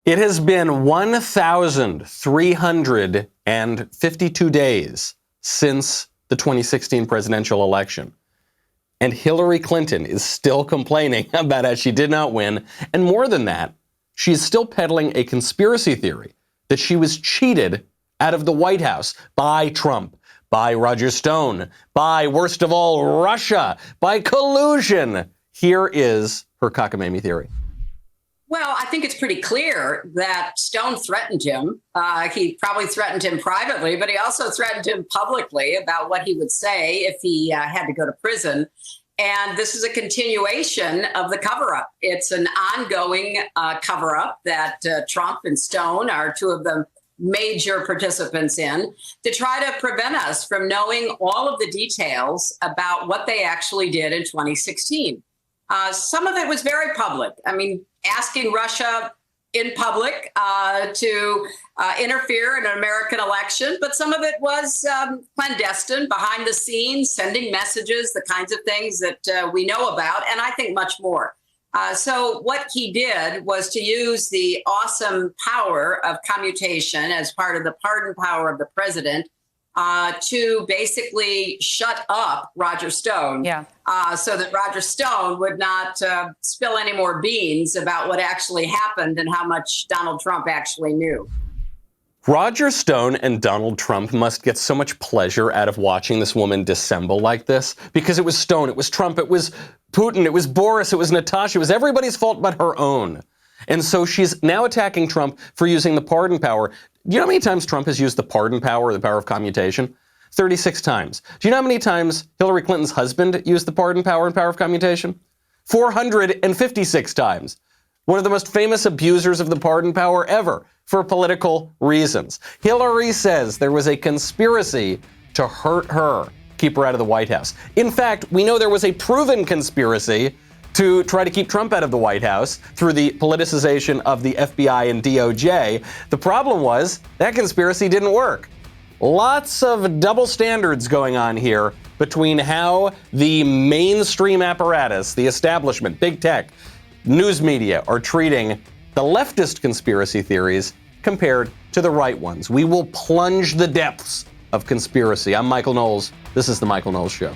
It has been 1,352 days since the 2016 presidential election. And Hillary Clinton is still complaining about how she did not win. And more than that, she is still peddling a conspiracy theory that she was cheated out of the White House by Trump, by Roger Stone, by, worst of all, Russia, by collusion. Here is her cockamamie theory. Well, I think it's pretty clear that Stone threatened him. He probably threatened him privately, but he also threatened him publicly about what he would say if he had to go to prison. And this is a continuation of the cover-up. It's an ongoing cover-up that Trump and Stone are two of the major participants in, to try to prevent us from knowing all of the details about what they actually did in 2016. Some of it was very public. I mean, asking Russia in public to interfere in an American election, but some of it was clandestine, behind the scenes, sending messages, the kinds of things that we know about, and I think much more. So what he did was to use the awesome power of commutation as part of the pardon power of the president to basically shut up Roger Stone, so that Roger Stone would not spill any more beans about what actually happened and how much Donald Trump actually knew. Roger Stone and Donald Trump must get so much pleasure out of watching this woman dissemble like this, because it was Stone, it was Trump, it was Putin, it was Boris, it was Natasha, it was everybody's fault but her own. And so she's now attacking Trump for using the pardon power. Do you know how many times Trump has used the pardon power, the power of commutation? 36 times. Do you know how many times Hillary Clinton's husband used the pardon power and power of commutation? 456 times. One of the most famous abusers of the pardon power ever, for political reasons. Hillary says there was a conspiracy to hurt her, keep her out of the White House. In fact, we know there was a proven conspiracy to try to keep Trump out of the White House through the politicization of the FBI and DOJ. The problem was that conspiracy didn't work. Lots of double standards going on here between how the mainstream apparatus, the establishment, big tech, news media are treating the leftist conspiracy theories compared to the right ones. We will plunge the depths of conspiracy. I'm Michael Knowles. This is The Michael Knowles Show.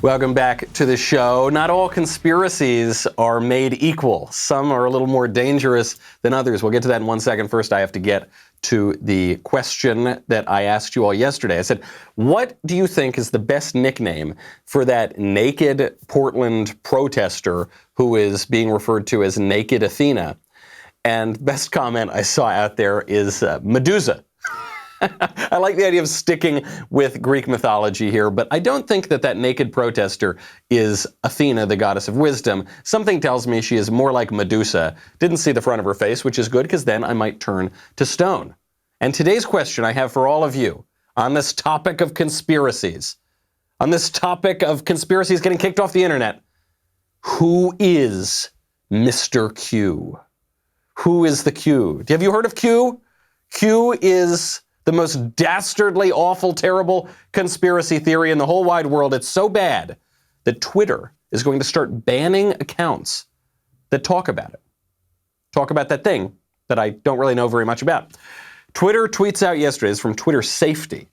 Welcome back to the show. Not all conspiracies are made equal. Some are a little more dangerous than others. We'll get to that in 1 second. First, I have to get to the question that I asked you all yesterday. I said, what do you think is the best nickname for that naked Portland protester who is being referred to as Naked Athena? And best comment I saw out there is Medusa. I like the idea of sticking with Greek mythology here, but I don't think that naked protester is Athena, the goddess of wisdom. Something tells me she is more like Medusa. Didn't see the front of her face, which is good, because then I might turn to stone. And today's question I have for all of you on this topic of conspiracies, getting kicked off the internet, who is Mr. Q? Who is the Q? Have you heard of Q? Q is the most dastardly, awful, terrible conspiracy theory in the whole wide world. It's so bad that Twitter is going to start banning accounts that talk about it. Talk about that thing that I don't really know very much about. Twitter tweets out yesterday, it's from Twitter Safety,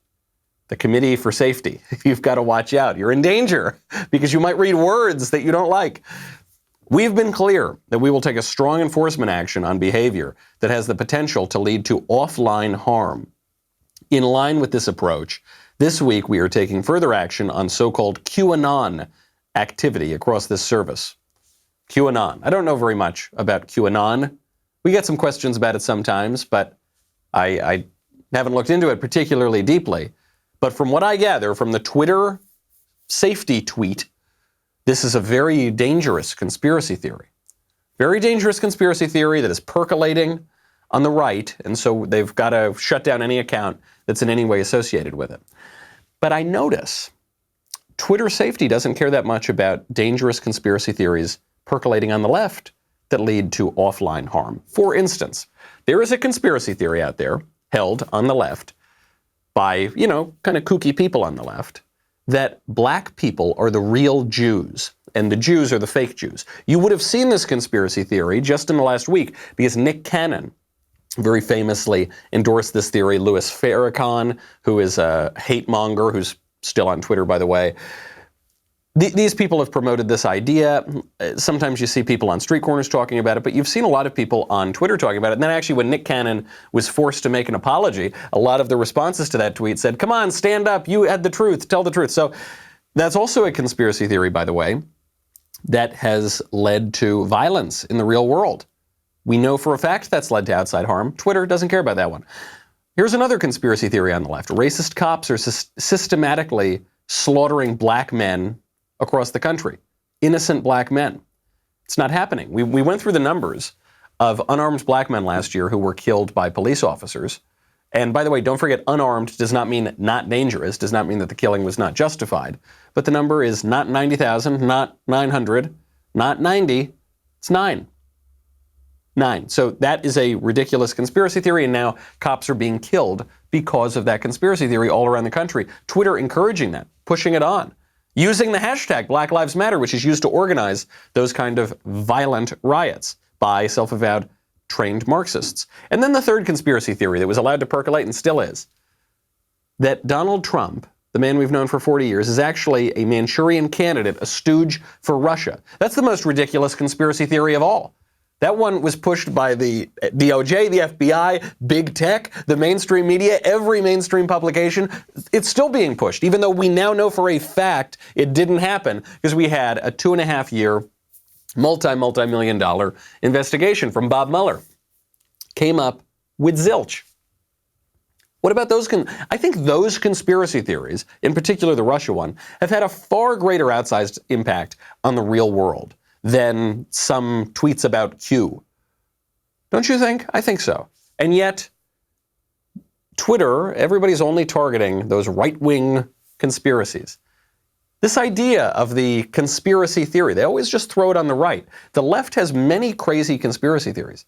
the Committee for Safety. You've got to watch out. You're in danger because you might read words that you don't like. We've been clear that we will take a strong enforcement action on behavior that has the potential to lead to offline harm. In line with this approach, this week we are taking further action on so-called QAnon activity across this service. QAnon. I don't know very much about QAnon. We get some questions about it sometimes, but I haven't looked into it particularly deeply. But from what I gather from the Twitter Safety tweet, this is a very dangerous conspiracy theory. Very dangerous conspiracy theory that is percolating on the right, and so they've got to shut down any account that's in any way associated with it. But I notice Twitter Safety doesn't care that much about dangerous conspiracy theories percolating on the left that lead to offline harm. For instance, there is a conspiracy theory out there held on the left by, kind of kooky people on the left that black people are the real Jews and the Jews are the fake Jews. You would have seen this conspiracy theory just in the last week because Nick Cannon very famously endorsed this theory. Louis Farrakhan, who is a hate monger, who's still on Twitter, by the way. These people have promoted this idea. Sometimes you see people on street corners talking about it, but you've seen a lot of people on Twitter talking about it. And then actually when Nick Cannon was forced to make an apology, a lot of the responses to that tweet said, come on, stand up, you had the truth, tell the truth. So that's also a conspiracy theory, by the way, that has led to violence in the real world. We know for a fact that's led to outside harm. Twitter doesn't care about that one. Here's another conspiracy theory on the left. Racist cops are systematically slaughtering black men across the country. Innocent black men. It's not happening. We went through the numbers of unarmed black men last year who were killed by police officers. And by the way, don't forget, unarmed does not mean not dangerous, does not mean that the killing was not justified. But the number is not 90,000, not 900, not 90, it's 9. 9. So that is a ridiculous conspiracy theory, and now cops are being killed because of that conspiracy theory all around the country. Twitter encouraging that, pushing it on, using the hashtag Black Lives Matter, which is used to organize those kind of violent riots by self-avowed trained Marxists. And then the third conspiracy theory that was allowed to percolate and still is, that Donald Trump, the man we've known for 40 years, is actually a Manchurian candidate, a stooge for Russia. That's the most ridiculous conspiracy theory of all. That one was pushed by the DOJ, the FBI, big tech, the mainstream media, every mainstream publication. It's still being pushed, even though we now know for a fact it didn't happen because we had a 2.5-year, multi-million dollar investigation from Bob Mueller. Came up with zilch. What about those? I think those conspiracy theories, in particular the Russia one, have had a far greater outsized impact on the real world than some tweets about Q. Don't you think? I think so. And yet, Twitter, everybody's only targeting those right-wing conspiracies. This idea of the conspiracy theory, they always just throw it on the right. The left has many crazy conspiracy theories.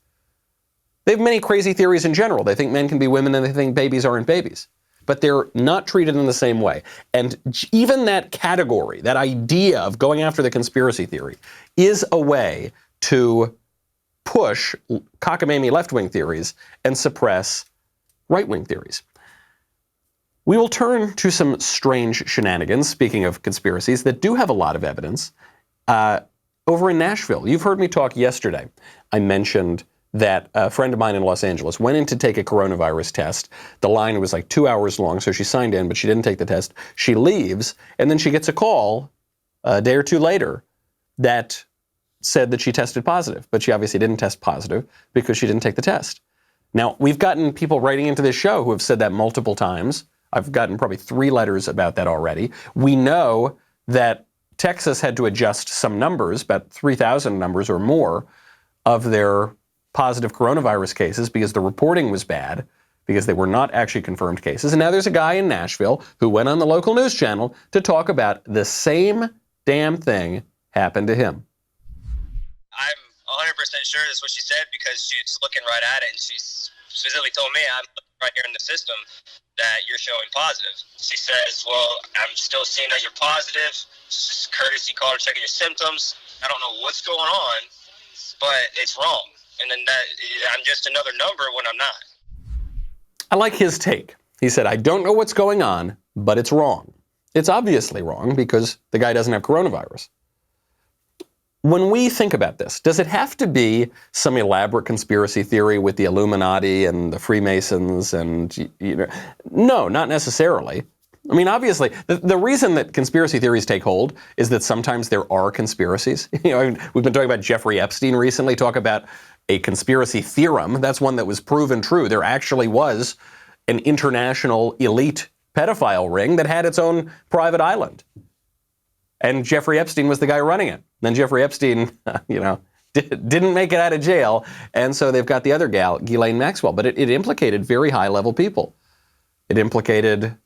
They have many crazy theories in general. They think men can be women and they think babies aren't babies. But they're not treated in the same way. And even that category, that idea of going after the conspiracy theory, is a way to push cockamamie left-wing theories and suppress right-wing theories. We will turn to some strange shenanigans, speaking of conspiracies, that do have a lot of evidence, over in Nashville. You've heard me talk yesterday. I mentioned that a friend of mine in Los Angeles went in to take a coronavirus test. The line was like 2 hours long, so she signed in, but she didn't take the test. She leaves, and then she gets a call a day or two later that said that she tested positive, but she obviously didn't test positive because she didn't take the test. Now, we've gotten people writing into this show who have said that multiple times. I've gotten probably 3 letters about that already. We know that Texas had to adjust some numbers, about 3,000 numbers or more, of their positive coronavirus cases because the reporting was bad, because they were not actually confirmed cases. And now there's a guy in Nashville who went on the local news channel to talk about the same damn thing happened to him. I'm 100% sure that's what she said because she's looking right at it and she specifically told me, I'm right here in the system, that you're showing positive. She says, well, I'm still seeing that you're positive. Just courtesy call to check your symptoms. I don't know what's going on, but it's wrong. And then I'm just another number when I'm not. I like his take. He said, I don't know what's going on, but it's wrong. It's obviously wrong because the guy doesn't have coronavirus. When we think about this, does it have to be some elaborate conspiracy theory with the Illuminati and the Freemasons and, no, not necessarily. I mean, obviously, the reason that conspiracy theories take hold is that sometimes there are conspiracies. We've been talking about Jeffrey Epstein recently, talk about a conspiracy theorem. That's one that was proven true. There actually was an international elite pedophile ring that had its own private island. And Jeffrey Epstein was the guy running it. Then Jeffrey Epstein, didn't make it out of jail. And so they've got the other gal, Ghislaine Maxwell. But it implicated very high-level people. It implicated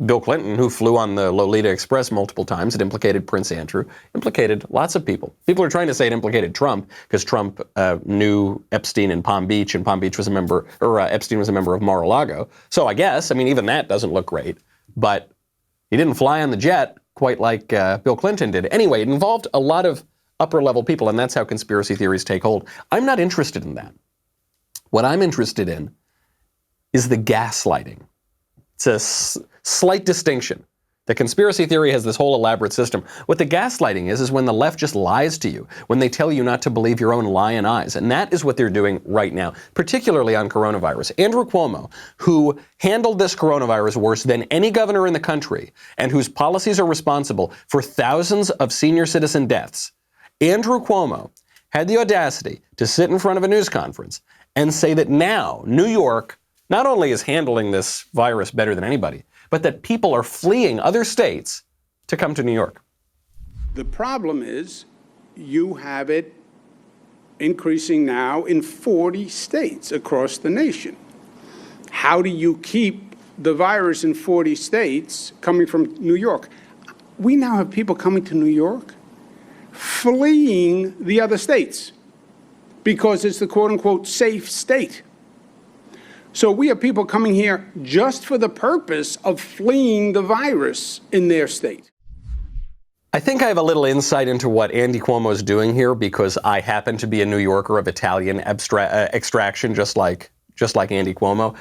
Bill Clinton, who flew on the Lolita Express multiple times. It implicated Prince Andrew. Implicated lots of people. People are trying to say it implicated Trump because Trump knew Epstein in Palm Beach, and Palm Beach was a member, or Epstein was a member of Mar-a-Lago. So I guess, even that doesn't look great. But He didn't fly on the jet quite like Bill Clinton did. Anyway, it involved a lot of upper-level people, and that's how conspiracy theories take hold. I'm not interested in that. What I'm interested in is the gaslighting. It's a slight distinction. The conspiracy theory has this whole elaborate system. What the gaslighting is when the left just lies to you, when they tell you not to believe your own lying eyes. And that is what they're doing right now, particularly on coronavirus. Andrew Cuomo, who handled this coronavirus worse than any governor in the country and whose policies are responsible for thousands of senior citizen deaths, Andrew Cuomo had the audacity to sit in front of a news conference and say that now New York not only is handling this virus better than anybody, but that people are fleeing other states to come to New York. The problem is you have it increasing now in 40 states across the nation. How do you keep the virus in 40 states coming from New York? We now have people coming to New York fleeing the other states because it's the quote-unquote safe state. So we have people coming here just for the purpose of fleeing the virus in their state. I think I have a little insight into what Andy Cuomo is doing here because I happen to be a New Yorker of Italian extraction, just like Andy Cuomo.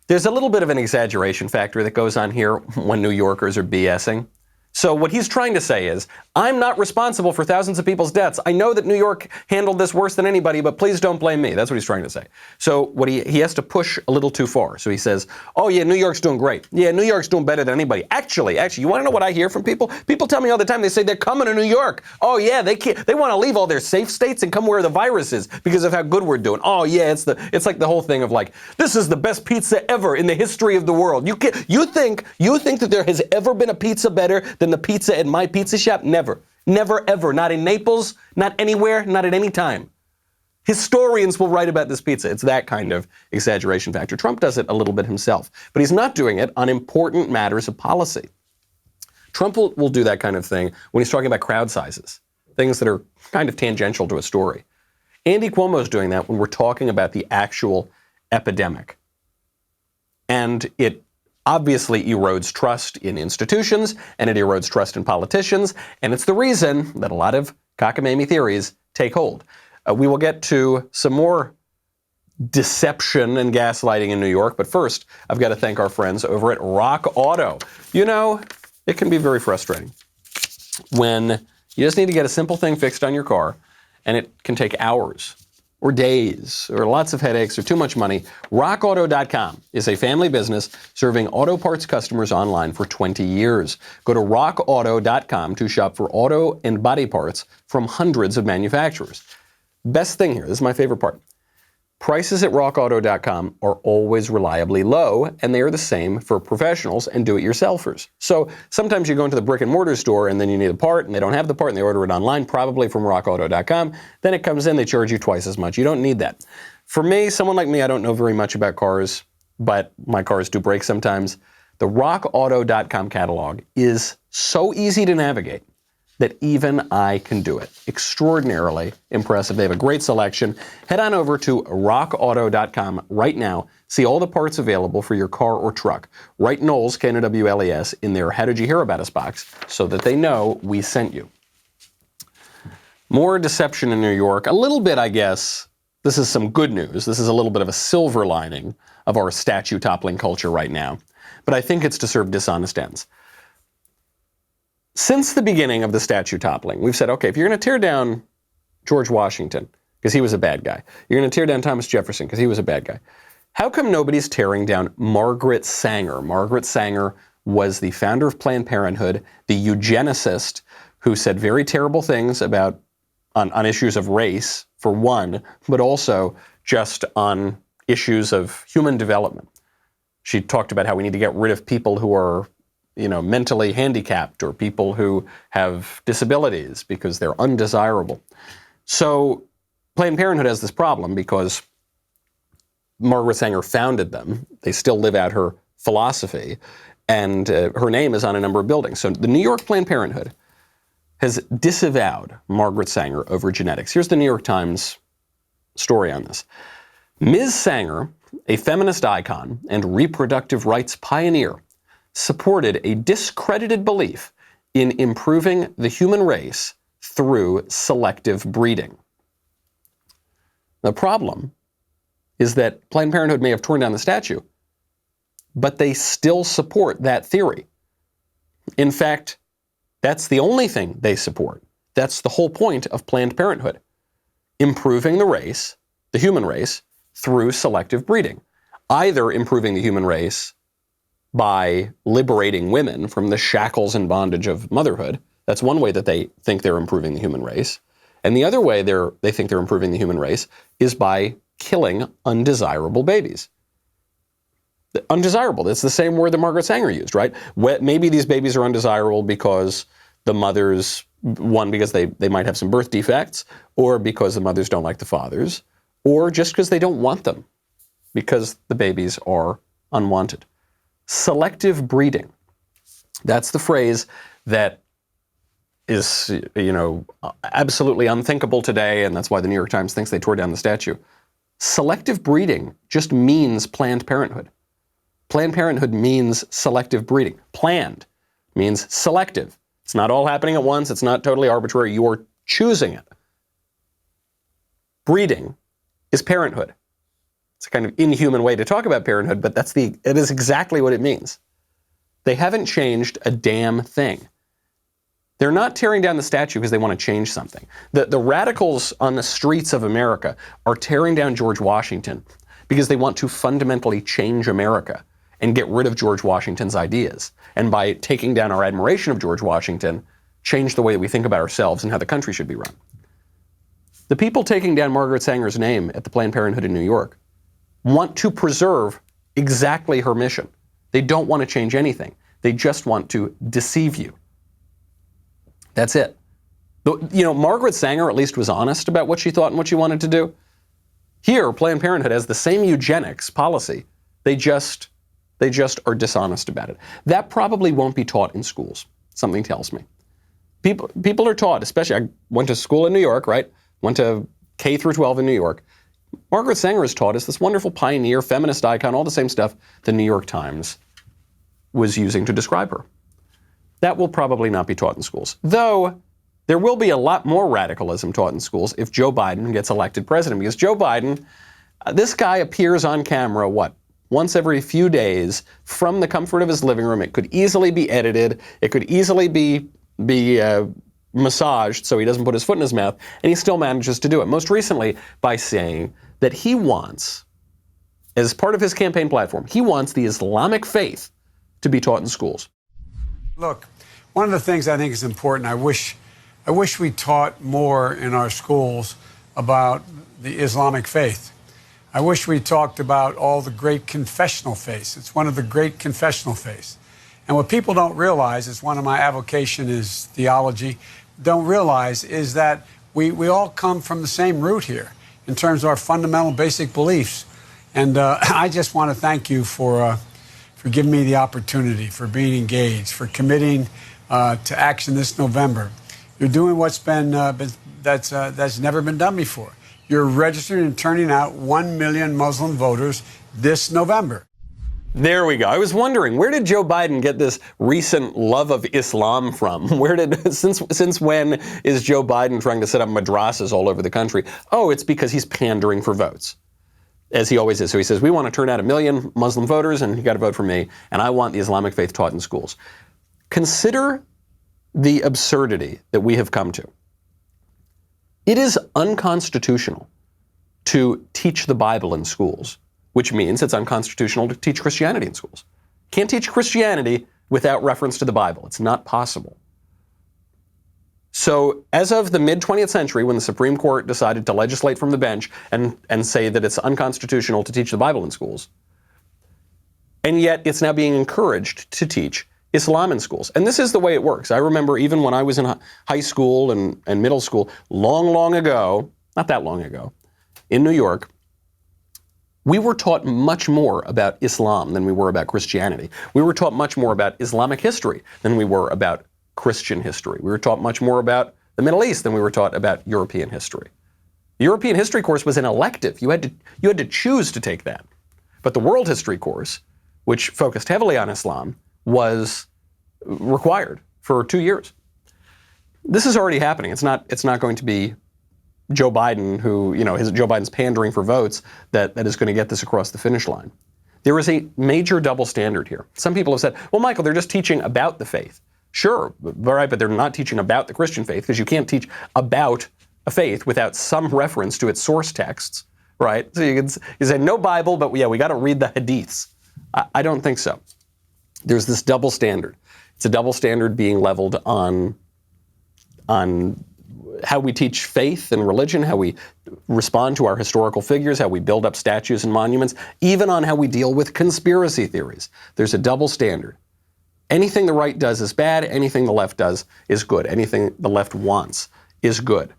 There's a little bit of an exaggeration factor that goes on here when New Yorkers are BSing. So what he's trying to say is, I'm not responsible for thousands of people's deaths. I know that New York handled this worse than anybody, but please don't blame me. That's what he's trying to say. So what he has to push a little too far. So he says, oh yeah, New York's doing great. Yeah, New York's doing better than anybody. Actually, you want to know what I hear from people? People tell me all the time, they say they're coming to New York. Oh yeah, they want to leave all their safe states and come where the virus is because of how good we're doing. Oh yeah, it's like the whole thing of like, this is the best pizza ever in the history of the world. You think that there has ever been a pizza better than the pizza at my pizza shop? Never. Never, ever. Not in Naples, not anywhere, not at any time. Historians will write about this pizza. It's that kind of exaggeration factor. Trump does it a little bit himself, but he's not doing it on important matters of policy. Trump will do that kind of thing when he's talking about crowd sizes, things that are kind of tangential to a story. Andy Cuomo is doing that when we're talking about the actual epidemic. And it obviously erodes trust in institutions, and it erodes trust in politicians, and it's the reason that a lot of cockamamie theories take hold. We will get to some more deception and gaslighting in New York, but first, I've got to thank our friends over at Rock Auto. You know, it can be very frustrating when you just need to get a simple thing fixed on your car, and it can take hours or days, or lots of headaches, or too much money. RockAuto.com is a family business serving auto parts customers online for 20 years. Go to RockAuto.com to shop for auto and body parts from hundreds of manufacturers. Best thing here, this is my favorite part. Prices at RockAuto.com are always reliably low, and they are the same for professionals and do-it-yourselfers. So sometimes you go into the brick and mortar store and then you need a part and they don't have the part and they order it online, probably from RockAuto.com. Then it comes in, they charge you twice as much. You don't need that. For me, someone like me, I don't know very much about cars, but my cars do break sometimes. The RockAuto.com catalog is so easy to navigate that even I can do it. Extraordinarily impressive. They have a great selection. Head on over to rockauto.com right now. See all the parts available for your car or truck. Write Knowles, K-N-O-W-L-E-S, in their How Did You Hear About Us box so that they know we sent you. More deception in New York. A little bit, I guess. This is some good news. This is a little bit of a silver lining of our statue toppling culture right now. But I think it's to serve dishonest ends. Since the beginning of the statue toppling, we've said, okay, if you're going to tear down George Washington, because he was a bad guy, you're going to tear down Thomas Jefferson, because he was a bad guy, how come nobody's tearing down Margaret Sanger? Margaret Sanger was the founder of Planned Parenthood, the eugenicist who said very terrible things about on issues of race, for one, but also just on issues of human development. She talked about how we need to get rid of people who are mentally handicapped or people who have disabilities because they're undesirable. So Planned Parenthood has this problem because Margaret Sanger founded them. They still live out her philosophy, and her name is on a number of buildings. So the New York Planned Parenthood has disavowed Margaret Sanger over genetics. Here's the New York Times story on this. Ms. Sanger, a feminist icon and reproductive rights pioneer, supported a discredited belief in improving the human race through selective breeding. The problem is that Planned Parenthood may have torn down the statue, but they still support that theory. In fact, that's the only thing they support. That's the whole point of Planned Parenthood. Improving the race, the human race, through selective breeding. Either improving the human race by liberating women from the shackles and bondage of motherhood. That's one way that they think they're improving the human race. And the other way they think they're improving the human race is by killing undesirable babies. Undesirable, that's the same word that Margaret Sanger used, right? Maybe these babies are undesirable because the mothers, one, because they might have some birth defects, or because the mothers don't like the fathers, or just because they don't want them, because the babies are unwanted. Selective breeding. That's the phrase that is, absolutely unthinkable today, and that's why the New York Times thinks they tore down the statue. Selective breeding just means Planned Parenthood. Planned Parenthood means selective breeding. Planned means selective. It's not all happening at once. It's not totally arbitrary. You are choosing it. Breeding is parenthood. It's a kind of inhuman way to talk about parenthood, but it is exactly what it means. They haven't changed a damn thing. They're not tearing down the statue because they want to change something. The radicals on the streets of America are tearing down George Washington because they want to fundamentally change America and get rid of George Washington's ideas. And by taking down our admiration of George Washington, change the way that we think about ourselves and how the country should be run. The people taking down Margaret Sanger's name at the Planned Parenthood in New York want to preserve exactly her mission. They don't want to change anything. They just want to deceive you. That's it. Margaret Sanger at least was honest about what she thought and what she wanted to do. Here, Planned Parenthood has the same eugenics policy. They just are dishonest about it. That probably won't be taught in schools, something tells me. People are taught, especially, I went to school in New York, right? Went to K through 12 in New York. Margaret Sanger is taught as this wonderful pioneer, feminist icon, all the same stuff the New York Times was using to describe her. That will probably not be taught in schools. Though, there will be a lot more radicalism taught in schools if Joe Biden gets elected president. Because Joe Biden, this guy appears on camera, once every few days from the comfort of his living room. It could easily be edited. It could easily be massaged so he doesn't put his foot in his mouth. And he still manages to do it. Most recently by saying that he wants, as part of his campaign platform, he wants the Islamic faith to be taught in schools. Look, one of the things I think is important, I wish we taught more in our schools about the Islamic faith. I wish we talked about all the great confessional faiths. It's one of the great confessional faiths. And what people don't realize, is one of my avocation is theology, don't realize is that we all come from the same root here in terms of our fundamental basic beliefs. And I just want to thank you for giving me the opportunity, for being engaged, for committing to action this November. You're doing what's that's never been done before. You're registering and turning out 1 million Muslim voters this November. There we go. I was wondering, where did Joe Biden get this recent love of Islam from? Since when is Joe Biden trying to set up madrasas all over the country? Oh, it's because he's pandering for votes, as he always is. So he says, we want to turn out 1 million Muslim voters, and you got to vote for me, and I want the Islamic faith taught in schools. Consider the absurdity that we have come to. It is unconstitutional to teach the Bible in schools, which means it's unconstitutional to teach Christianity in schools. Can't teach Christianity without reference to the Bible. It's not possible. So as of the mid-20th century, when the Supreme Court decided to legislate from the bench and say that it's unconstitutional to teach the Bible in schools, and yet it's now being encouraged to teach Islam in schools. And this is the way it works. I remember even when I was in high school and middle school, long ago, not that long ago, in New York, we were taught much more about Islam than we were about Christianity. We were taught much more about Islamic history than we were about Christian history. We were taught much more about the Middle East than we were taught about European history. The European history course was an elective. You had to choose to take that. But the world history course, which focused heavily on Islam, was required for 2 years. This is already happening. It's not going to be Joe Biden Joe Biden's pandering for votes that is going to get this across the finish line. There is a major double standard here. Some people have said, well, Michael, they're just teaching about the faith. Sure, all right, but they're not teaching about the Christian faith, because you can't teach about a faith without some reference to its source texts, right? So you say no Bible, but we got to read the hadiths. I don't think so. There's this double standard. It's a double standard being leveled on how we teach faith and religion, how we respond to our historical figures, how we build up statues and monuments, even on how we deal with conspiracy theories. There's a double standard. Anything the right does is bad. Anything the left does is good. Anything the left wants is good.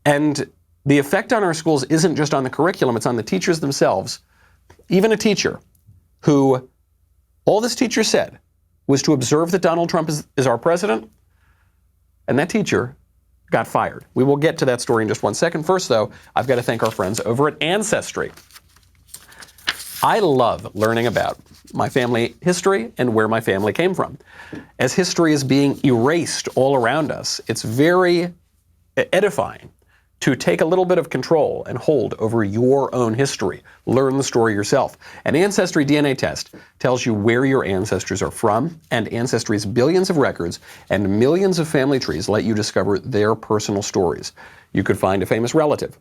And the effect on our schools isn't just on the curriculum, it's on the teachers themselves. Even a teacher who, all this teacher said was to observe that Donald Trump is our president, and that teacher got fired. We will get to that story in just 1 second. First, though, I've got to thank our friends over at Ancestry. I love learning about my family history and where my family came from. As history is being erased all around us, it's very edifying to take a little bit of control and hold over your own history. Learn the story yourself. An Ancestry DNA test tells you where your ancestors are from, and Ancestry's billions of records and millions of family trees let you discover their personal stories. You could find a famous relative.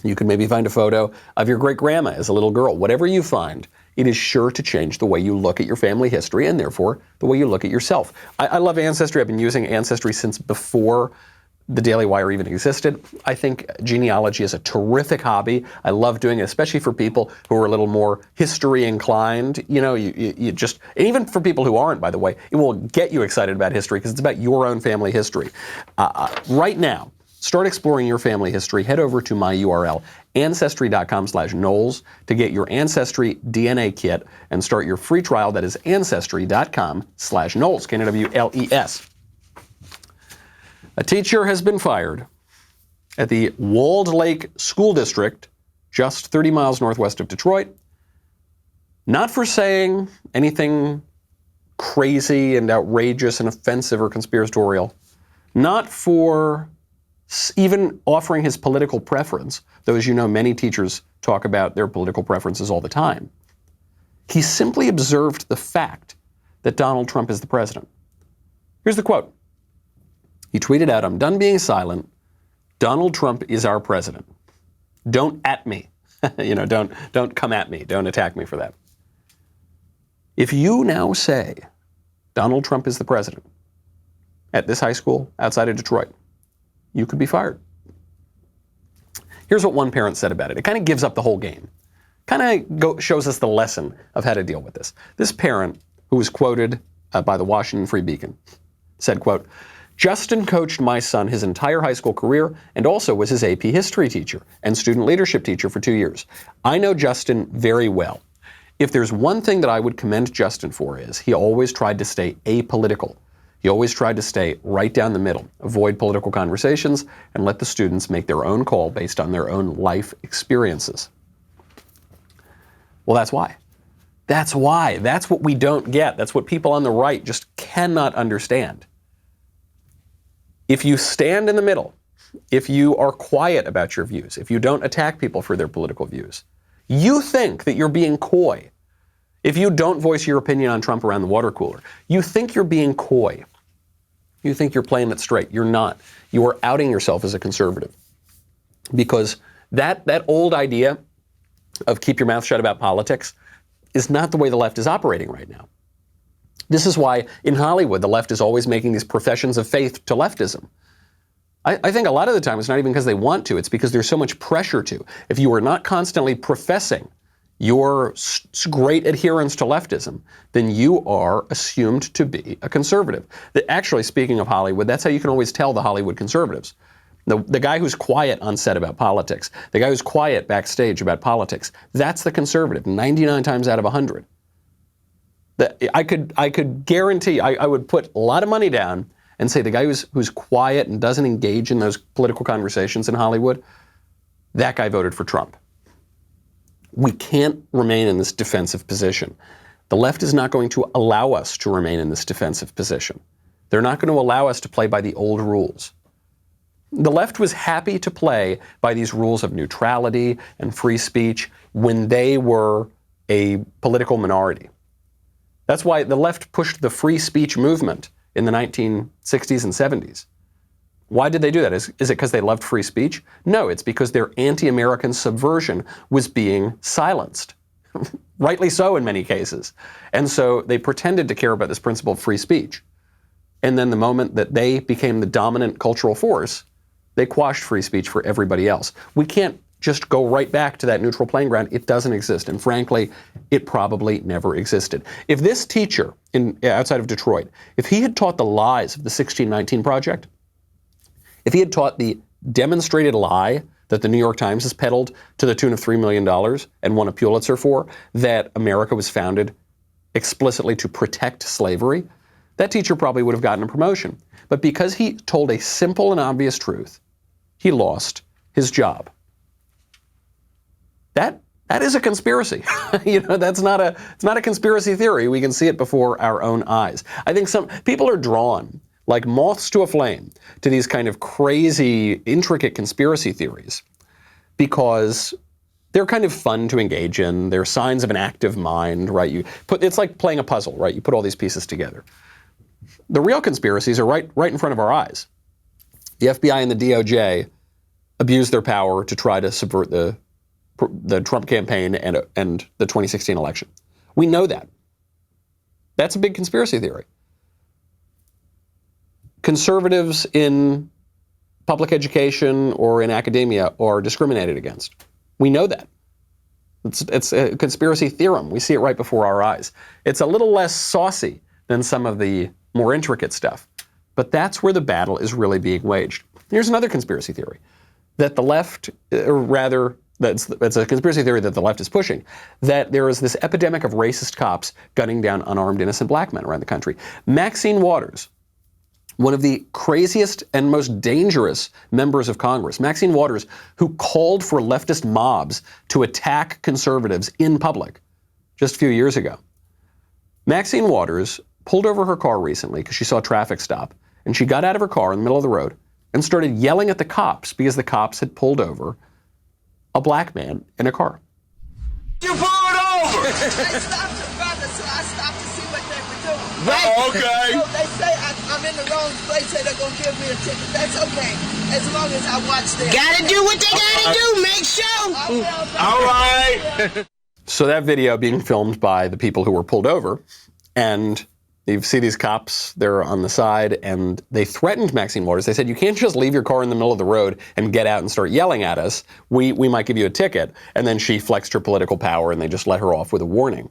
You could maybe find a photo of your great-grandma as a little girl. Whatever you find, it is sure to change the way you look at your family history and therefore the way you look at yourself. I love Ancestry. I've been using Ancestry since before the Daily Wire even existed. I think genealogy is a terrific hobby. I love doing it, especially for people who are a little more history inclined. You just, and even for people who aren't, by the way, it will get you excited about history because it's about your own family history. Right now, start exploring your family history. Head over to my URL, ancestry.com/Knowles, to get your Ancestry DNA kit and start your free trial. That is ancestry.com/Knowles, Knowles. A teacher has been fired at the Walled Lake School District, just 30 miles northwest of Detroit, not for saying anything crazy and outrageous and offensive or conspiratorial, not for even offering his political preference, though, as you know, many teachers talk about their political preferences all the time. He simply observed the fact that Donald Trump is the president. Here's the quote. He tweeted out, "I'm done being silent. Donald Trump is our president. Don't at me." Don't come at me. Don't attack me for that. If you now say Donald Trump is the president at this high school outside of Detroit, you could be fired. Here's what one parent said about it. It kind of gives up the whole game. Kind of shows us the lesson of how to deal with this. This parent, who was quoted by the Washington Free Beacon, said, quote, "Justin coached my son his entire high school career and also was his AP history teacher and student leadership teacher for 2 years. I know Justin very well. If there's one thing that I would commend Justin for is he always tried to stay apolitical. He always tried to stay right down the middle, avoid political conversations, and let the students make their own call based on their own life experiences." Well, that's why. That's why. That's what we don't get. That's what people on the right just cannot understand. If you stand in the middle, if you are quiet about your views, if you don't attack people for their political views, you think that you're being coy. If you don't voice your opinion on Trump around the water cooler, you think you're being coy. You think you're playing it straight. You're not. You are outing yourself as a conservative. Because that old idea of keep your mouth shut about politics is not the way the left is operating right now. This is why in Hollywood, the left is always making these professions of faith to leftism. I think a lot of the time it's not even because they want to, it's because there's so much pressure to. If you are not constantly professing your great adherence to leftism, then you are assumed to be a conservative. Actually, speaking of Hollywood, that's how you can always tell the Hollywood conservatives. The guy who's quiet on set about politics, the guy who's quiet backstage about politics, that's the conservative 99 times out of 100. I could guarantee, I would put a lot of money down and say the guy who's quiet and doesn't engage in those political conversations in Hollywood, that guy voted for Trump. We can't remain in this defensive position. The left is not going to allow us to remain in this defensive position. They're not going to allow us to play by the old rules. The left was happy to play by these rules of neutrality and free speech when they were a political minority. That's why the left pushed the free speech movement in the 1960s and 70s. Why did they do that? Is it because they loved free speech? No, it's because their anti-American subversion was being silenced. Rightly so in many cases. And so they pretended to care about this principle of free speech. And then the moment that they became the dominant cultural force, they quashed free speech for everybody else. We can't just go right back to that neutral playing ground. It doesn't exist. And frankly, it probably never existed. If this teacher outside of Detroit, if he had taught the lies of the 1619 Project, if he had taught the demonstrated lie that the New York Times has peddled to the tune of $3 million and won a Pulitzer for, that America was founded explicitly to protect slavery, that teacher probably would have gotten a promotion. But because he told a simple and obvious truth, he lost his job. That is a conspiracy. It's not a conspiracy theory. We can see it before our own eyes. I think some people are drawn like moths to a flame to these kind of crazy, intricate conspiracy theories because they're kind of fun to engage in. They're signs of an active mind, right? It's like playing a puzzle, right? You put all these pieces together. The real conspiracies are right in front of our eyes. The FBI and the DOJ abused their power to try to subvert the Trump campaign and the 2016 election. We know that. That's a big conspiracy theory. Conservatives in public education or in academia are discriminated against. We know that. It's a conspiracy theorem. We see it right before our eyes. It's a little less saucy than some of the more intricate stuff, but that's where the battle is really being waged. Here's another conspiracy theory that the left, or rather, it's a conspiracy theory that the left is pushing, that there is this epidemic of racist cops gunning down unarmed innocent black men around the country. Maxine Waters, one of the craziest and most dangerous members of Congress, Maxine Waters, who called for leftist mobs to attack conservatives in public just a few years ago. Maxine Waters pulled over her car recently because she saw a traffic stop, and she got out of her car in the middle of the road and started yelling at the cops because the cops had pulled over a black man in a car. You pulled over! They stopped the brother, so I stopped to see what they were doing. Oh, okay. So they say I'm in the wrong place, say they're going to give me a ticket. That's okay, as long as I watch them. Gotta do what they gotta do, make sure. All right. So that video being filmed by the people who were pulled over, and you see these cops, they're on the side, and they threatened Maxine Waters. They said, you can't just leave your car in the middle of the road and get out and start yelling at us. We might give you a ticket. And then she flexed her political power, and they just let her off with a warning.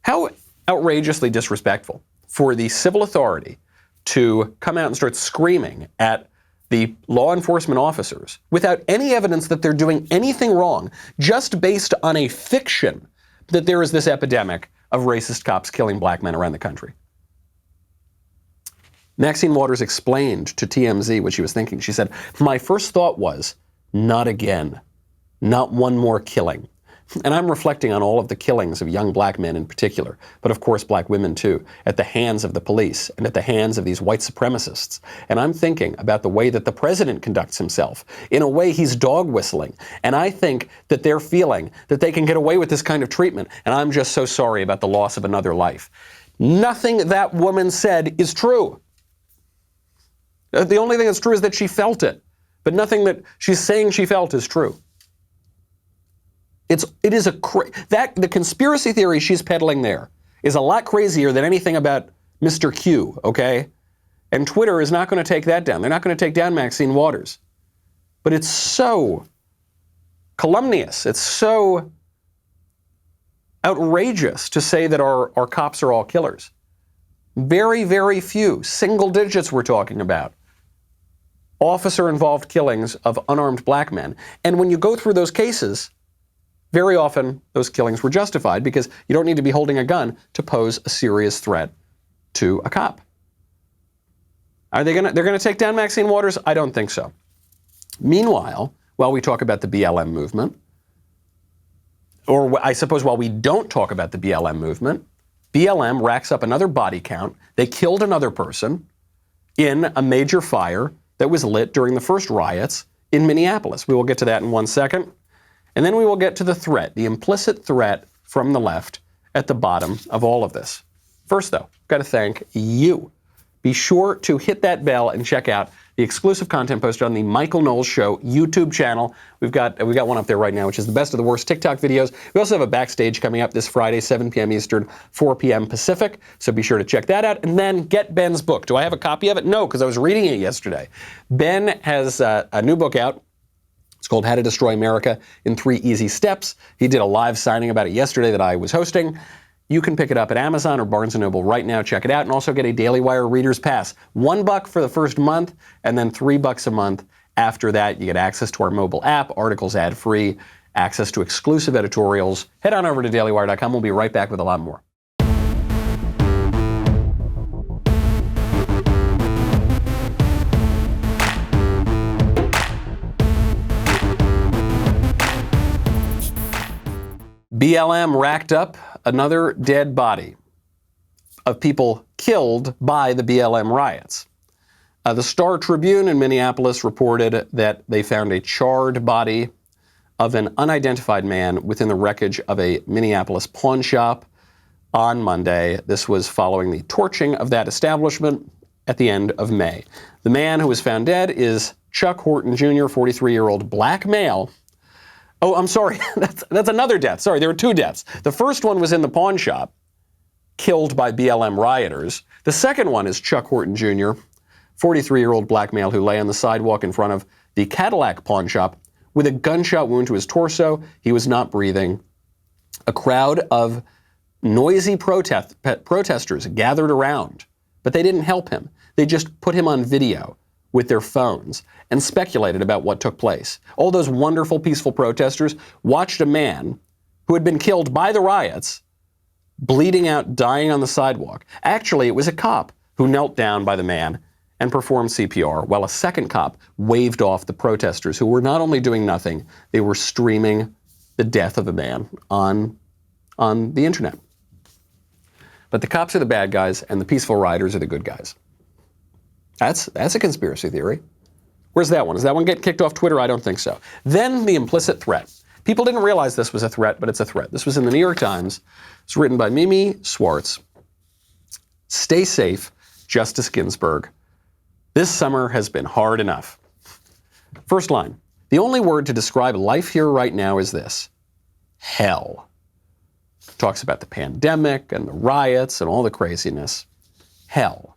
How outrageously disrespectful for the civil authority to come out and start screaming at the law enforcement officers without any evidence that they're doing anything wrong, just based on a fiction that there is this epidemic of racist cops killing black men around the country. Maxine Waters explained to TMZ what she was thinking. She said, my first thought was, not again, not one more killing. And I'm reflecting on all of the killings of young black men in particular, but of course black women too, at the hands of the police and at the hands of these white supremacists. And I'm thinking about the way that the president conducts himself. In a way, he's dog whistling. And I think that they're feeling that they can get away with this kind of treatment. And I'm just so sorry about the loss of another life. Nothing that woman said is true. The only thing that's true is that she felt it. But nothing that she's saying she felt is true. The conspiracy theory she's peddling there is a lot crazier than anything about Mr. Q, okay? And Twitter is not going to take that down. They're not going to take down Maxine Waters. But it's so calumnious. It's so outrageous to say that our cops are all killers. Very, very few, single digits we're talking about, officer-involved killings of unarmed black men. And when you go through those cases, very often those killings were justified because you don't need to be holding a gun to pose a serious threat to a cop. They're gonna take down Maxine Waters? I don't think so. Meanwhile, while we talk about the BLM movement, or I suppose while we don't talk about the BLM movement, BLM racks up another body count. They killed another person in a major fire that was lit during the first riots in Minneapolis. We will get to that in 1 second. And then we will get to the threat, the implicit threat from the left at the bottom of all of this. First, though, I've got to thank you. Be sure to hit that bell and check out the exclusive content posted on the Michael Knowles Show YouTube channel. We've got one up there right now, which is the best of the worst TikTok videos. We also have a backstage coming up this Friday, 7 p.m. Eastern, 4 p.m. Pacific. So be sure to check that out. And then get Ben's book. Do I have a copy of it? No, because I was reading it yesterday. Ben has a new book out. It's called How to Destroy America in 3 Easy Steps. He did a live signing about it yesterday that I was hosting. You can pick it up at Amazon or Barnes & Noble right now. Check it out. And also get a Daily Wire Reader's Pass. $1 for the first month, and then $3 a month after that. You get access to our mobile app, articles ad-free, access to exclusive editorials. Head on over to dailywire.com. We'll be right back with a lot more. BLM racked up another dead body of people killed by the BLM riots. The Star Tribune in Minneapolis reported that they found a charred body of an unidentified man within the wreckage of a Minneapolis pawn shop on Monday. This was following the torching of that establishment at the end of May. The man who was found dead is Chuck Horton Jr., 43-year-old black male. Oh, I'm sorry. That's another death. Sorry, there were 2 deaths. The first one was in the pawn shop, killed by BLM rioters. The second one is Chuck Horton Jr., 43-year-old black male who lay on the sidewalk in front of the Cadillac pawn shop with a gunshot wound to his torso. He was not breathing. A crowd of noisy protesters gathered around, but they didn't help him. They just put him on video with their phones and speculated about what took place. All those wonderful, peaceful protesters watched a man who had been killed by the riots, bleeding out, dying on the sidewalk. Actually, it was a cop who knelt down by the man and performed CPR, while a second cop waved off the protesters who were not only doing nothing, they were streaming the death of a man on the internet. But the cops are the bad guys and the peaceful rioters are the good guys. That's a conspiracy theory. Where's that one? Does that one get kicked off Twitter? I don't think so. Then the implicit threat. People didn't realize this was a threat, but it's a threat. This was in the New York Times. It's written by Mimi Swartz. Stay safe, Justice Ginsburg. This summer has been hard enough. First line. The only word to describe life here right now is this: hell. Talks about the pandemic and the riots and all the craziness. Hell.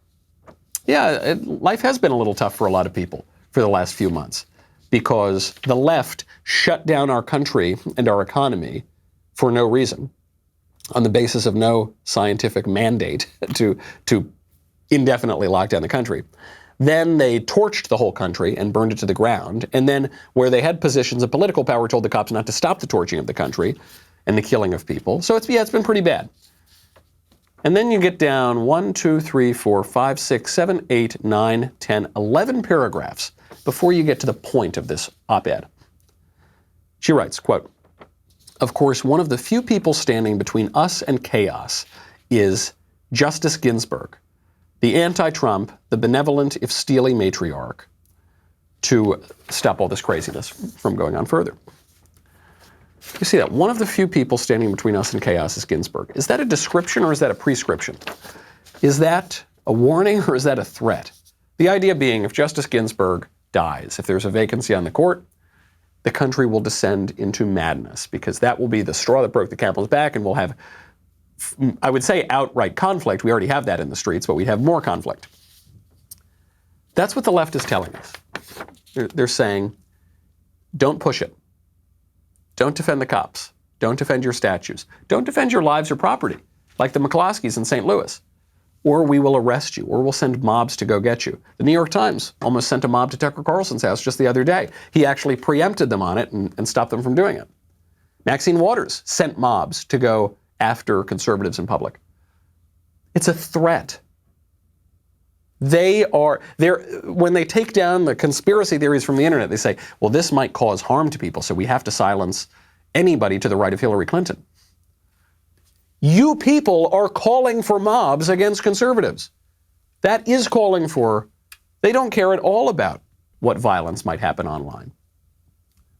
Yeah, life has been a little tough for a lot of people for the last few months because the left shut down our country and our economy for no reason, on the basis of no scientific mandate to indefinitely lock down the country. Then they torched the whole country and burned it to the ground. And then where they had positions of political power, told the cops not to stop the torching of the country and the killing of people. So it's been pretty bad. And then you get down 1, 2, 3, 4, 5, 6, 7, 8, 9, 10, 11 paragraphs before you get to the point of this op-ed. She writes, quote, "Of course, one of the few people standing between us and chaos is Justice Ginsburg, the anti-Trump, the benevolent if steely matriarch, to stop all this craziness from going on further." You see that? One of the few people standing between us and chaos is Ginsburg. Is that a description or is that a prescription? Is that a warning or is that a threat? The idea being, if Justice Ginsburg dies, if there's a vacancy on the court, the country will descend into madness because that will be the straw that broke the camel's back, and we'll have, I would say, outright conflict. We already have that in the streets, but we'd have more conflict. That's what the left is telling us. They're saying, don't push it. Don't defend the cops. Don't defend your statues. Don't defend your lives or property, like the McCloskeys in St. Louis. Or we will arrest you, or we'll send mobs to go get you. The New York Times almost sent a mob to Tucker Carlson's house just the other day. He actually preempted them on it and stopped them from doing it. Maxine Waters sent mobs to go after conservatives in public. It's a threat. When they take down the conspiracy theories from the internet, they say, well, this might cause harm to people, so we have to silence anybody to the right of Hillary Clinton. You people are calling for mobs against conservatives. That is calling for, they don't care at all about what violence might happen online.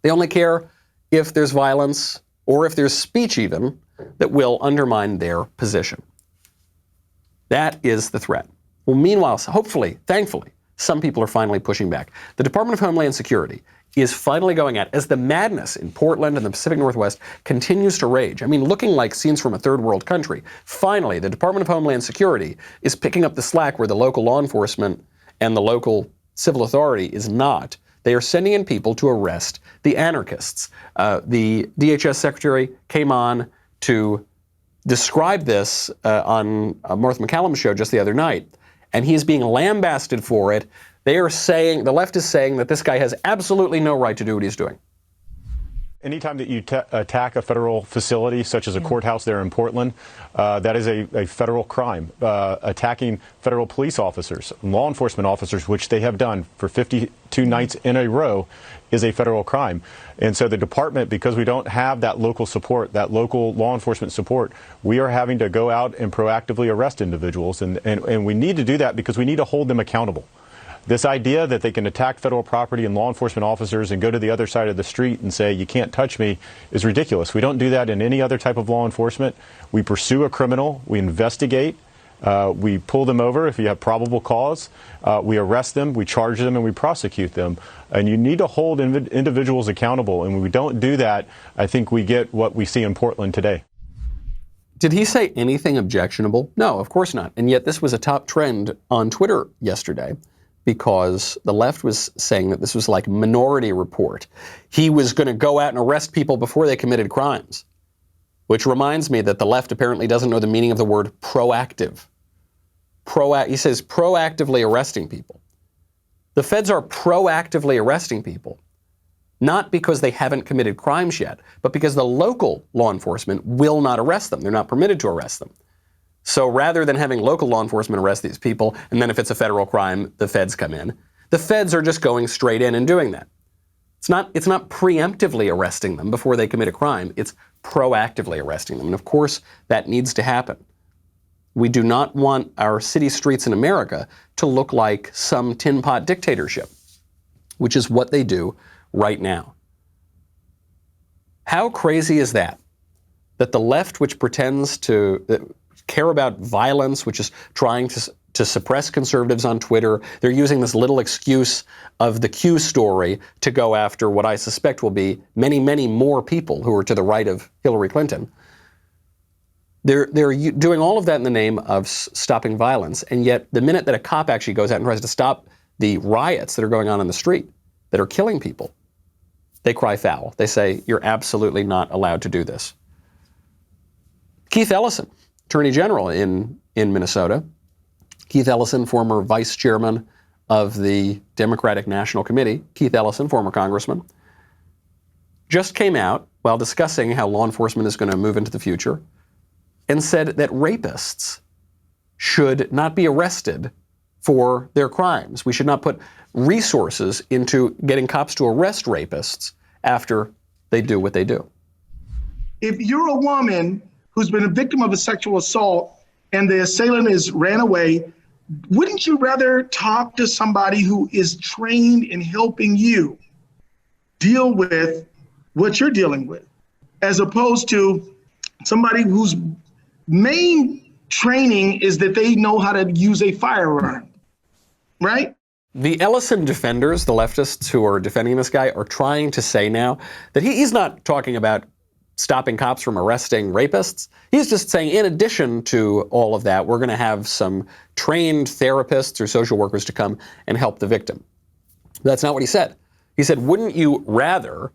They only care if there's violence or if there's speech even that will undermine their position. That is the threat. Well, meanwhile, hopefully, thankfully, some people are finally pushing back. The Department of Homeland Security is finally going out as the madness in Portland and the Pacific Northwest continues to rage. I mean, looking like scenes from a third world country. Finally, the Department of Homeland Security is picking up the slack where the local law enforcement and the local civil authority is not. They are sending in people to arrest the anarchists. The DHS secretary came on to describe this on Martha McCallum's show just the other night, and he is being lambasted for it. They are saying, the left is saying that this guy has absolutely no right to do what he's doing. Anytime that you attack a federal facility, such as a courthouse there in Portland, that is a federal crime. Attacking federal police officers, law enforcement officers, which they have done for 52 nights in a row, is a federal crime. And so the department, because we don't have that local support, that local law enforcement support, we are having to go out and proactively arrest individuals. And we need to do that because we need to hold them accountable. This idea that they can attack federal property and law enforcement officers and go to the other side of the street and say, you can't touch me, is ridiculous. We don't do that in any other type of law enforcement. We pursue a criminal, we investigate, we pull them over if you have probable cause, we arrest them, we charge them, and we prosecute them. And you need to hold individuals accountable. And when we don't do that, I think we get what we see in Portland today. Did he say anything objectionable? No, of course not. And yet this was a top trend on Twitter yesterday, because the left was saying that this was like Minority Report. He was going to go out and arrest people before they committed crimes, which reminds me that the left apparently doesn't know the meaning of the word proactive. He says proactively arresting people. The feds are proactively arresting people, not because they haven't committed crimes yet, but because the local law enforcement will not arrest them. They're not permitted to arrest them. So rather than having local law enforcement arrest these people, and then if it's a federal crime, the feds come in, the feds are just going straight in and doing that. It's not preemptively arresting them before they commit a crime. It's proactively arresting them. And of course, that needs to happen. We do not want our city streets in America to look like some tin pot dictatorship, which is what they do right now. How crazy is that? That the left, which pretends to care about violence, which is trying to suppress conservatives on Twitter. They're using this little excuse of the Q story to go after what I suspect will be many, many more people who are to the right of Hillary Clinton. They're doing all of that in the name of stopping violence, and yet the minute that a cop actually goes out and tries to stop the riots that are going on in the street, that are killing people, they cry foul. They say, you're absolutely not allowed to do this. Keith Ellison, Attorney General in Minnesota. Keith Ellison, former vice chairman of the Democratic National Committee. Keith Ellison, former congressman, just came out while discussing how law enforcement is going to move into the future and said that rapists should not be arrested for their crimes. We should not put resources into getting cops to arrest rapists after they do what they do. If you're a woman who's been a victim of a sexual assault and the assailant is ran away, wouldn't you rather talk to somebody who is trained in helping you deal with what you're dealing with, as opposed to somebody whose main training is that they know how to use a firearm, right? The Ellison defenders, the leftists who are defending this guy, are trying to say now that he's not talking about stopping cops from arresting rapists. He's just saying, in addition to all of that, we're going to have some trained therapists or social workers to come and help the victim. That's not what he said. He said, wouldn't you rather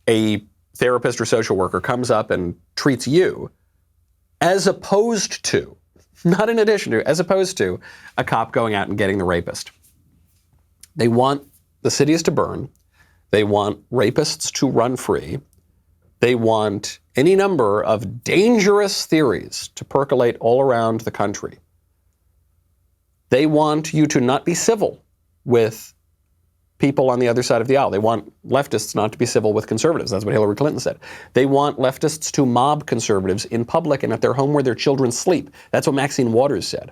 a therapist or social worker comes up and treats you as opposed to, not in addition to, as opposed to a cop going out and getting the rapist? They want the cities to burn. They want rapists to run free. They want any number of dangerous theories to percolate all around the country. They want you to not be civil with people on the other side of the aisle. They want leftists not to be civil with conservatives. That's what Hillary Clinton said. They want leftists to mob conservatives in public and at their home where their children sleep. That's what Maxine Waters said.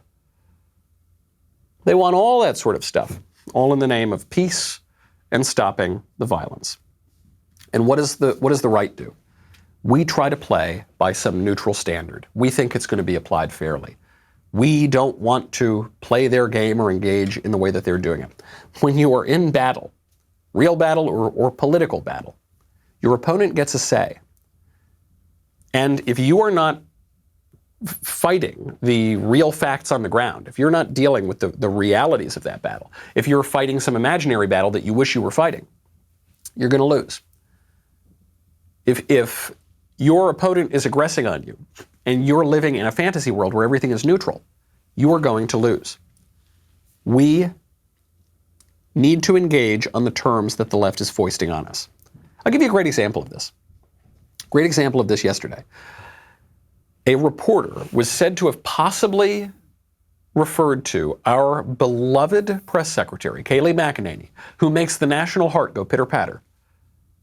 They want all that sort of stuff, all in the name of peace and stopping the violence. And what does the right do? We try to play by some neutral standard. We think it's going to be applied fairly. We don't want to play their game or engage in the way that they're doing it. When you are in battle, real battle or political battle, your opponent gets a say. And if you are not fighting the real facts on the ground, if you're not dealing with the realities of that battle, if you're fighting some imaginary battle that you wish you were fighting, you're going to lose. If your opponent is aggressing on you and you're living in a fantasy world where everything is neutral, you are going to lose. We need to engage on the terms that the left is foisting on us. I'll give you a great example of this. Great example of this yesterday. A reporter was said to have possibly referred to our beloved press secretary, Kayleigh McEnany, who makes the national heart go pitter-patter,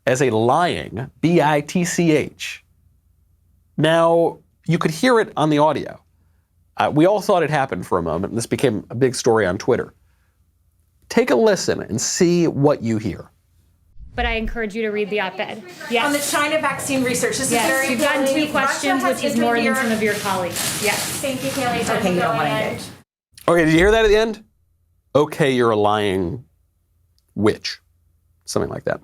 as a lying, B-I-T-C-H. Now, you could hear it on the audio. We all thought it happened for a moment, and this became a big story on Twitter. Take a listen and see what you hear. But I encourage you to read the op-ed. Yes. On the China vaccine research, this yes. is very You've gotten 3 questions, which is more than some of your colleagues. Yes. Thank you, Kayleigh. Okay, you don't want to engage. Okay, did you hear that at the end? Okay, you're a lying witch. Something like that.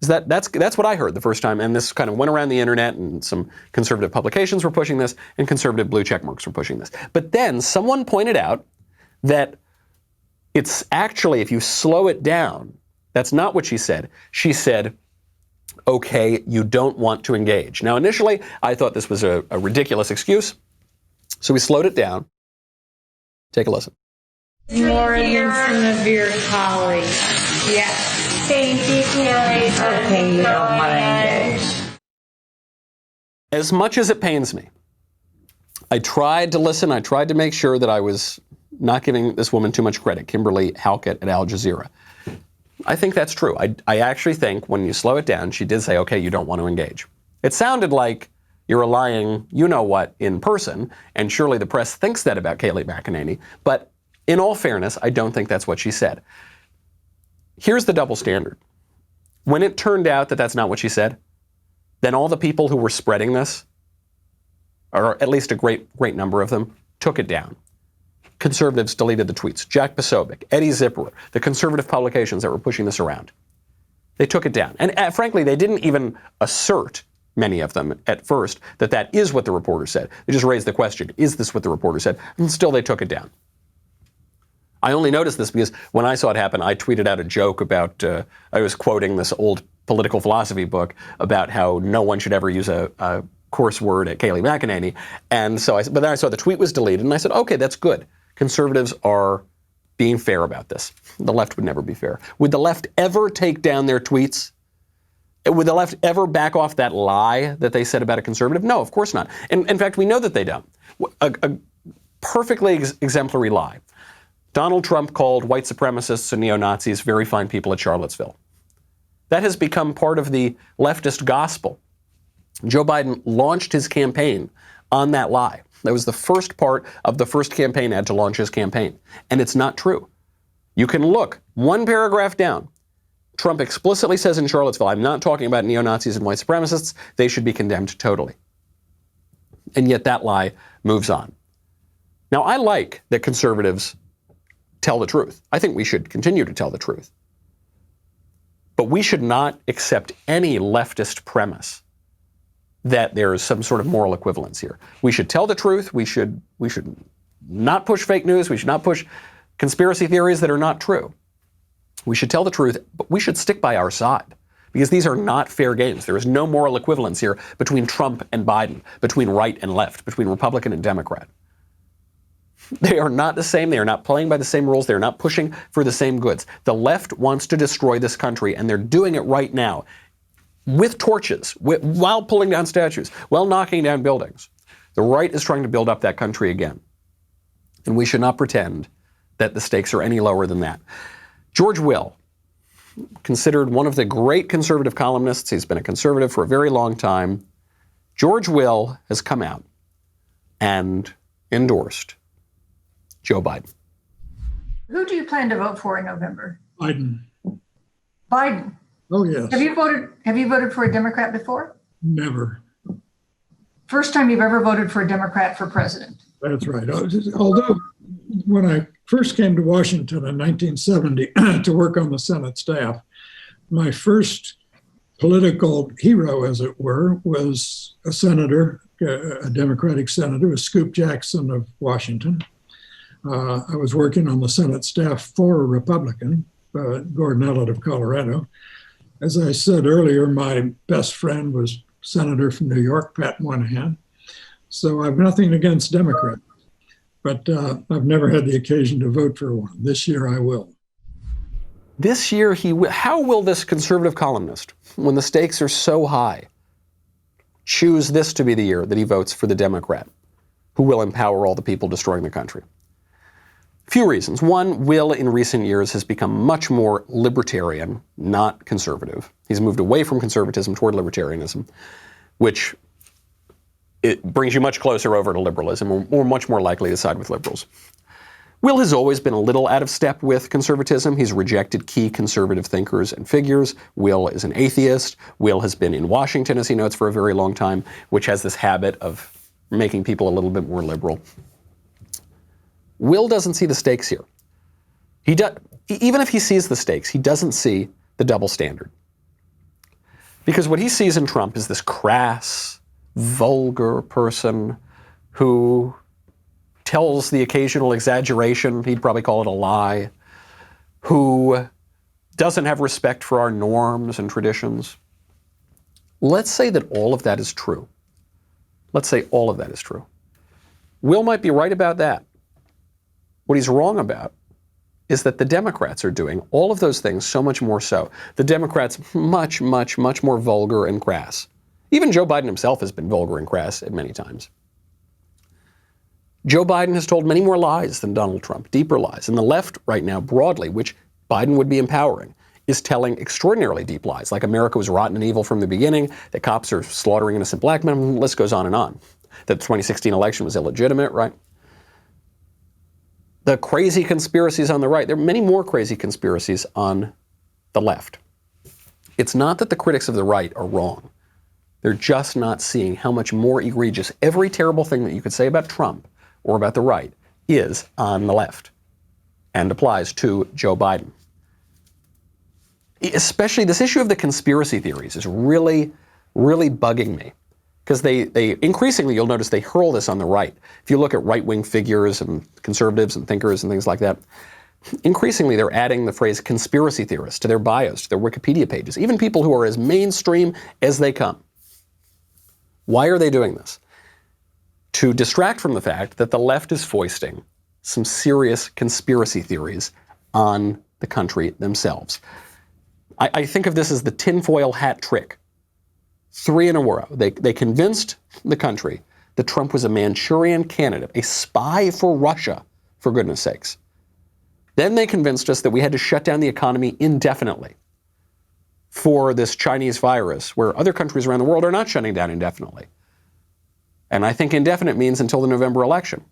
That's what I heard the first time, and this kind of went around the internet, and some conservative publications were pushing this, and conservative blue check marks were pushing this. But then someone pointed out that it's actually, if you slow it down, that's not what she said. She said, okay, you don't want to engage. Now, initially, I thought this was a ridiculous excuse, so we slowed it down. Take a listen. More than some of your colleagues. Yes. Thank you, Kayleigh. Okay, you don't want to engage. As much as it pains me, I tried to listen. I tried to make sure that I was not giving this woman too much credit, Kimberly Halkett at Al Jazeera. I think that's true. I actually think when you slow it down, she did say, okay, you don't want to engage. It sounded like you're a lying you-know-what in person, and surely the press thinks that about Kayleigh McEnany, but in all fairness, I don't think that's what she said. Here's the double standard. When it turned out that that's not what she said, then all the people who were spreading this, or at least a great number of them, took it down. Conservatives deleted the tweets. Jack Posobiec, Eddie Zipperer, the conservative publications that were pushing this around. They took it down. And frankly, they didn't even assert, many of them at first, that that is what the reporter said. They just raised the question, is this what the reporter said? And still they took it down. I only noticed this because when I saw it happen, I tweeted out a joke about, I was quoting this old political philosophy book about how no one should ever use a coarse word at Kayleigh McEnany. And so but then I saw the tweet was deleted, and I said, okay, that's good. Conservatives are being fair about this. The left would never be fair. Would the left ever take down their tweets? Would the left ever back off that lie that they said about a conservative? No, of course not. And in fact, we know that they don't. A perfectly exemplary lie. Donald Trump called white supremacists and neo-Nazis very fine people at Charlottesville. That has become part of the leftist gospel. Joe Biden launched his campaign on that lie. That was the first part of the first campaign ad to launch his campaign. And it's not true. You can look one paragraph down. Trump explicitly says in Charlottesville, I'm not talking about neo-Nazis and white supremacists. They should be condemned totally. And yet that lie moves on. Now, I like that conservatives tell the truth. I think we should continue to tell the truth. But we should not accept any leftist premise that there is some sort of moral equivalence here. We should tell the truth. We should not push fake news. We should not push conspiracy theories that are not true. We should tell the truth, but we should stick by our side, because these are not fair games. There is no moral equivalence here between Trump and Biden, between right and left, between Republican and Democrat. They are not the same. They are not playing by the same rules. They are not pushing for the same goods. The left wants to destroy this country, and they're doing it right now with torches, while pulling down statues, while knocking down buildings. The right is trying to build up that country again. And we should not pretend that the stakes are any lower than that. George Will, considered one of the great conservative columnists. He's been a conservative for a very long time. George Will has come out and endorsed Joe Biden. Who do you plan to vote for in November? Biden. Biden. Oh, yes. Have you voted for a Democrat before? Never. First time you've ever voted for a Democrat for president. That's right. Although when I first came to Washington in 1970 to work on the Senate staff, my first political hero, as it were, was a senator, a Democratic senator, was Scoop Jackson of Washington. I was working on the Senate staff for a Republican, Gordon Ellett of Colorado. As I said earlier, my best friend was Senator from New York, Pat Moynihan. So I've nothing against Democrats, but I've never had the occasion to vote for one. This year I will. This year he will. How will this conservative columnist, when the stakes are so high, choose this to be the year that he votes for the Democrat who will empower all the people destroying the country? Few reasons. One, Will in recent years has become much more libertarian, not conservative. He's moved away from conservatism toward libertarianism, which it brings you much closer over to liberalism, or much more likely to side with liberals. Will has always been a little out of step with conservatism. He's rejected key conservative thinkers and figures. Will is an atheist. Will has been in Washington, as he notes, for a very long time, which has this habit of making people a little bit more liberal. Will doesn't see the stakes here. Even if he sees the stakes, he doesn't see the double standard. Because what he sees in Trump is this crass, vulgar person who tells the occasional exaggeration, he'd probably call it a lie, who doesn't have respect for our norms and traditions. Let's say that all of that is true. Let's say all of that is true. Will might be right about that. What he's wrong about is that the Democrats are doing all of those things so much more so. The Democrats much, much, much more vulgar and crass. Even Joe Biden himself has been vulgar and crass at many times. Joe Biden has told many more lies than Donald Trump, deeper lies. And the left right now, broadly, which Biden would be empowering, is telling extraordinarily deep lies, like America was rotten and evil from the beginning, that cops are slaughtering innocent black men, the list goes on, that the 2016 election was illegitimate, right? The crazy conspiracies on the right, there are many more crazy conspiracies on the left. It's not that the critics of the right are wrong. They're just not seeing how much more egregious every terrible thing that you could say about Trump or about the right is on the left and applies to Joe Biden. Especially this issue of the conspiracy theories is really, really bugging me. Because they increasingly, you'll notice they hurl this on the right. If you look at right-wing figures and conservatives and thinkers and things like that, increasingly they're adding the phrase conspiracy theorists to their bios, to their Wikipedia pages, even people who are as mainstream as they come. Why are they doing this? To distract from the fact that the left is foisting some serious conspiracy theories on the country themselves. I think of this as the tinfoil hat trick. 3 in a row. They convinced the country that Trump was a Manchurian candidate, a spy for Russia, for goodness sakes. Then they convinced us that we had to shut down the economy indefinitely for this Chinese virus, where other countries around the world are not shutting down indefinitely. And I think indefinite means until the November election.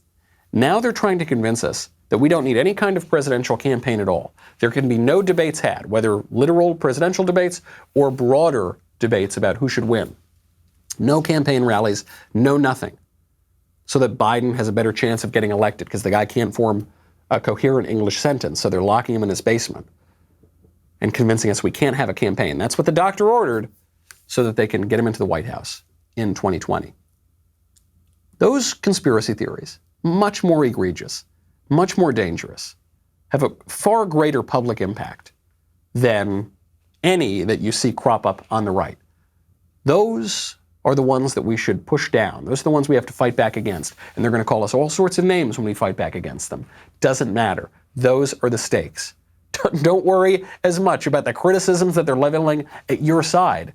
Now they're trying to convince us that we don't need any kind of presidential campaign at all. There can be no debates had, whether literal presidential debates or broader debates about who should win. No campaign rallies, no nothing. So that Biden has a better chance of getting elected because the guy can't form a coherent English sentence, so they're locking him in his basement and convincing us we can't have a campaign. That's what the doctor ordered so that they can get him into the White House in 2020. Those conspiracy theories, much more egregious, much more dangerous, have a far greater public impact than any that you see crop up on the right. Those are the ones that we should push down. Those are the ones we have to fight back against. And they're going to call us all sorts of names when we fight back against them. Doesn't matter. Those are the stakes. Don't worry as much about the criticisms that they're leveling at your side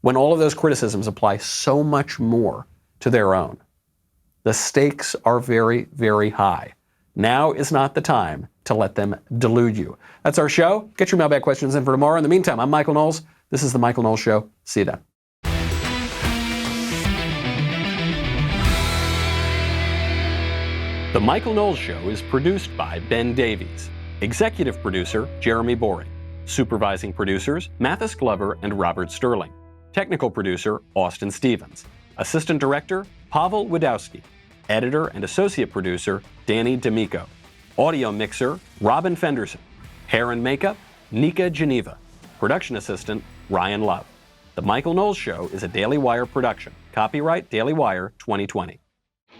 when all of those criticisms apply so much more to their own. The stakes are very, very high. Now is not the time to let them delude you. That's our show. Get your mailbag questions in for tomorrow. In the meantime, I'm Michael Knowles. This is The Michael Knowles Show. See you then. The Michael Knowles Show is produced by Ben Davies. Executive producer, Jeremy Boring. Supervising producers, Mathis Glover and Robert Sterling. Technical producer, Austin Stevens. Assistant director, Pavel Wadowski. Editor and associate producer, Danny D'Amico. Audio mixer, Robin Fenderson. Hair and makeup, Nika Geneva. Production assistant, Ryan Love. The Michael Knowles Show is a Daily Wire production. Copyright Daily Wire 2020.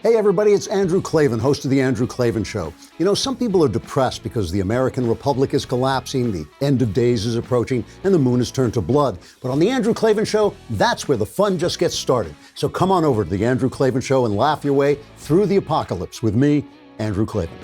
Hey everybody, it's Andrew Klavan, host of The Andrew Klavan Show. You know, some people are depressed because the American Republic is collapsing, the end of days is approaching, and the moon has turned to blood. But on The Andrew Klavan Show, that's where the fun just gets started. So come on over to The Andrew Klavan Show and laugh your way through the apocalypse with me, Andrew Klavan.